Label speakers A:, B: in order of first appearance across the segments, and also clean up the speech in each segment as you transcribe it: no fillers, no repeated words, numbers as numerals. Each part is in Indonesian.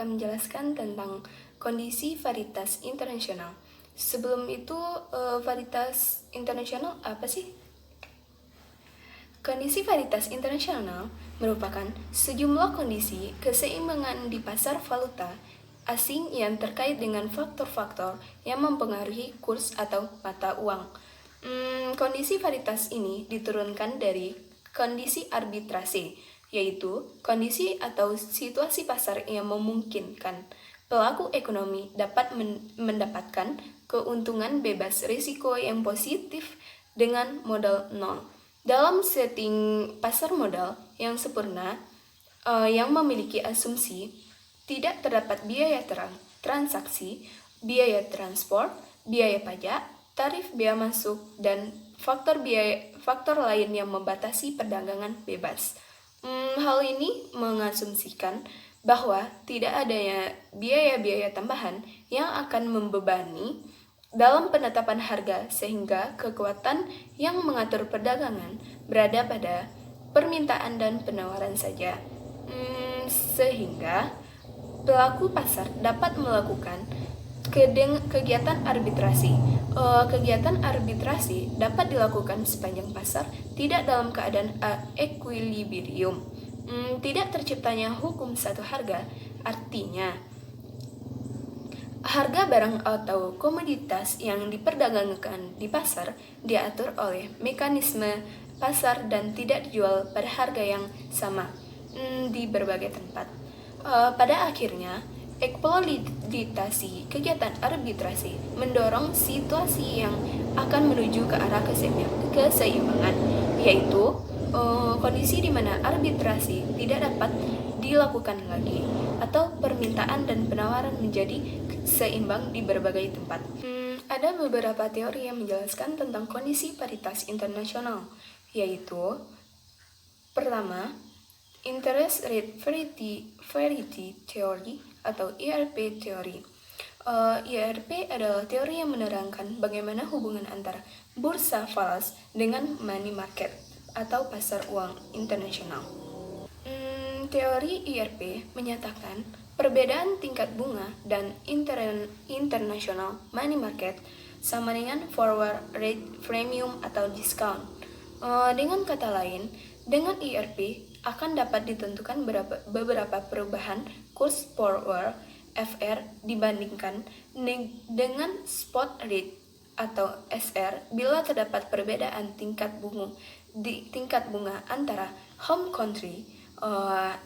A: akan menjelaskan tentang kondisi varietas internasional. Sebelum itu, varietas internasional apa sih? Kondisi varietas internasional merupakan sejumlah kondisi keseimbangan di pasar valuta asing yang terkait dengan faktor-faktor yang mempengaruhi kurs atau mata uang. Kondisi varietas ini diturunkan dari kondisi arbitrase, yaitu kondisi atau situasi pasar yang memungkinkan pelaku ekonomi dapat mendapatkan keuntungan bebas risiko yang positif dengan modal nol. Dalam setting pasar modal yang sempurna, yang memiliki asumsi tidak terdapat biaya transaksi, biaya transport, biaya pajak, tarif biaya masuk, dan faktor lain yang membatasi perdagangan bebas. Hal ini mengasumsikan bahwa tidak adanya biaya-biaya tambahan yang akan membebani dalam penetapan harga, sehingga kekuatan yang mengatur perdagangan berada pada permintaan dan penawaran saja. Sehingga pelaku pasar dapat melakukan kegiatan arbitrasi. Kegiatan arbitrasi dapat dilakukan sepanjang pasar tidak dalam keadaan equilibrium. Tidak terciptanya hukum satu harga, artinya harga barang atau komoditas yang diperdagangkan di pasar diatur oleh mekanisme pasar dan tidak dijual pada harga yang sama di berbagai tempat. Pada akhirnya, eksploitasi kegiatan arbitrasi mendorong situasi yang akan menuju ke arah keseimbangan, yaitu kondisi di mana arbitrasi tidak dapat dilakukan lagi, atau permintaan dan penawaran menjadi seimbang di berbagai tempat. Ada beberapa teori yang menjelaskan tentang kondisi paritas internasional, yaitu pertama, Interest Rate Parity Theory atau IRP Theory. IRP adalah teori yang menerangkan bagaimana hubungan antara bursa falas dengan money market atau pasar uang internasional. Teori IRP menyatakan perbedaan tingkat bunga dan international money market sama dengan forward rate premium atau discount. Dengan kata lain, dengan IRP akan dapat ditentukan beberapa perubahan kurs forward FR dibandingkan dengan spot rate atau SR bila terdapat perbedaan tingkat bunga antara home country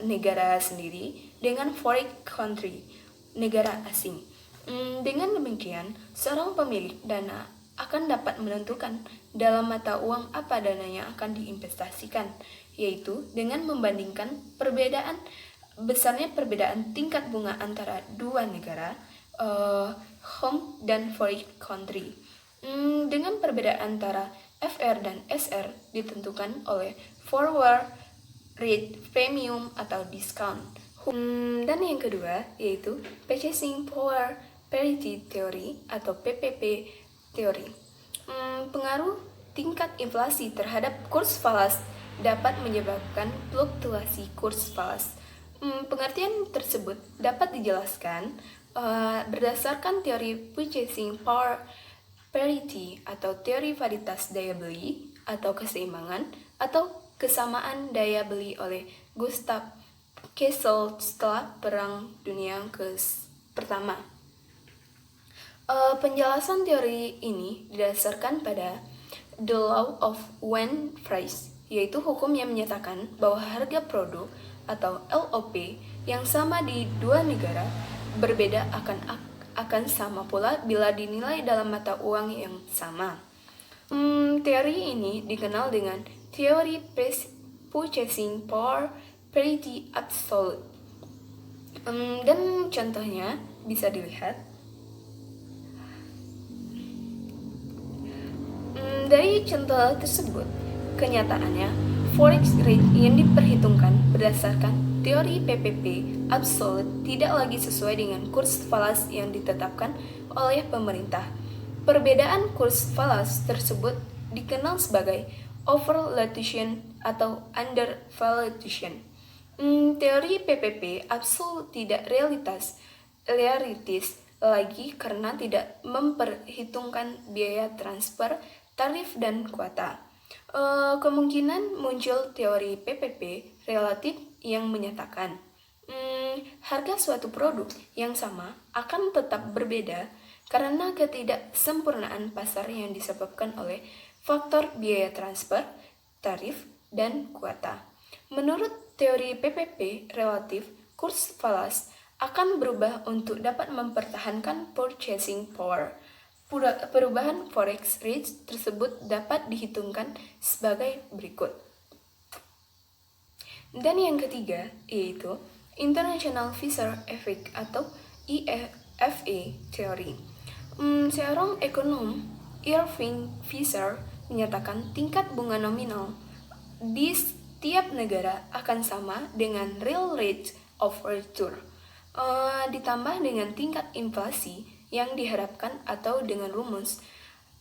A: negara sendiri dengan foreign country negara asing. Dengan demikian, seorang pemilik dana akan dapat menentukan dalam mata uang apa dananya akan diinvestasikan, yaitu dengan membandingkan besarnya perbedaan tingkat bunga antara dua negara, home dan foreign country. Dengan perbedaan antara FR dan SR ditentukan oleh forward rate premium atau discount. Dan yang kedua yaitu Purchasing Power Parity Theory atau PPP Theory. Pengaruh tingkat inflasi terhadap kurs falas dapat menyebabkan fluktuasi kurs falas. Pengertian tersebut dapat dijelaskan berdasarkan teori Purchasing Power Parity atau teori varietas daya beli atau keseimbangan atau kesamaan daya beli oleh Gustav Kessel setelah Perang Dunia Pertama. Penjelasan teori ini didasarkan pada The Law of When Price, yaitu hukum yang menyatakan bahwa harga produk atau LOP yang sama di dua negara berbeda akan sama pula bila dinilai dalam mata uang yang sama. Teori ini dikenal dengan teori Purchasing Power Parity Absolute. Dan contohnya bisa dilihat. Dari contoh tersebut, kenyataannya forex rate yang diperhitungkan berdasarkan teori PPP absolute tidak lagi sesuai dengan kurs falas yang ditetapkan oleh pemerintah. Perbedaan kurs falas tersebut dikenal sebagai overvaluation atau undervaluation. Teori PPP absolut tidak realitis lagi karena tidak memperhitungkan biaya transfer, tarif, dan kuota. Kemungkinan muncul teori PPP relatif yang menyatakan harga suatu produk yang sama akan tetap berbeda karena ketidaksempurnaan pasar yang disebabkan oleh faktor biaya transfer, tarif, dan kuota. Menurut teori PPP relatif, kurs falas akan berubah untuk dapat mempertahankan purchasing power. Perubahan forex rate tersebut dapat dihitungkan sebagai berikut. Dan yang ketiga yaitu International Fisher Effect atau IFA Theory. Seorang ekonom, Irving Fisher, menyatakan tingkat bunga nominal di setiap negara akan sama dengan real rate of return, ditambah dengan tingkat inflasi yang diharapkan atau dengan rumus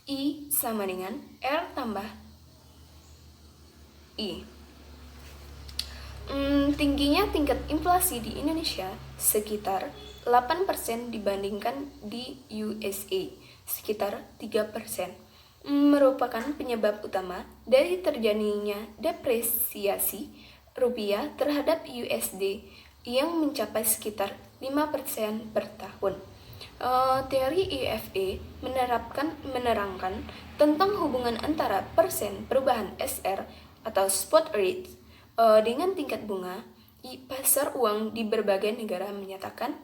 A: I sama dengan R tambah I. Tingginya tingkat inflasi di Indonesia sekitar 8% dibandingkan di USA sekitar 3%, merupakan penyebab utama dari terjadinya depresiasi rupiah terhadap USD yang mencapai sekitar 5% per tahun. Teori IFA menerangkan tentang hubungan antara persen perubahan SR atau spot rate dengan tingkat bunga pasar uang di berbagai negara, menyatakan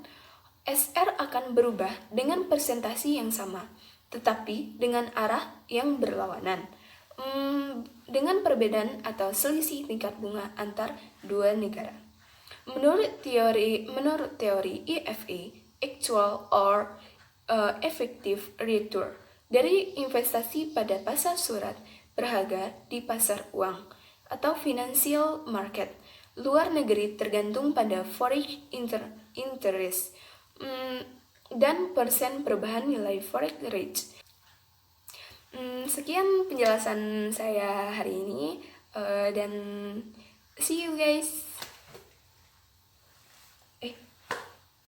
A: SR akan berubah dengan persentase yang sama, tetapi dengan arah yang berlawanan, dengan perbedaan atau selisih tingkat bunga antar dua negara. Menurut teori IFA, actual or effective return dari investasi pada pasar surat berharga di pasar uang atau financial market luar negeri tergantung pada forex interest dan persen perubahan nilai forex rate. Sekian penjelasan saya hari ini, dan see you guys.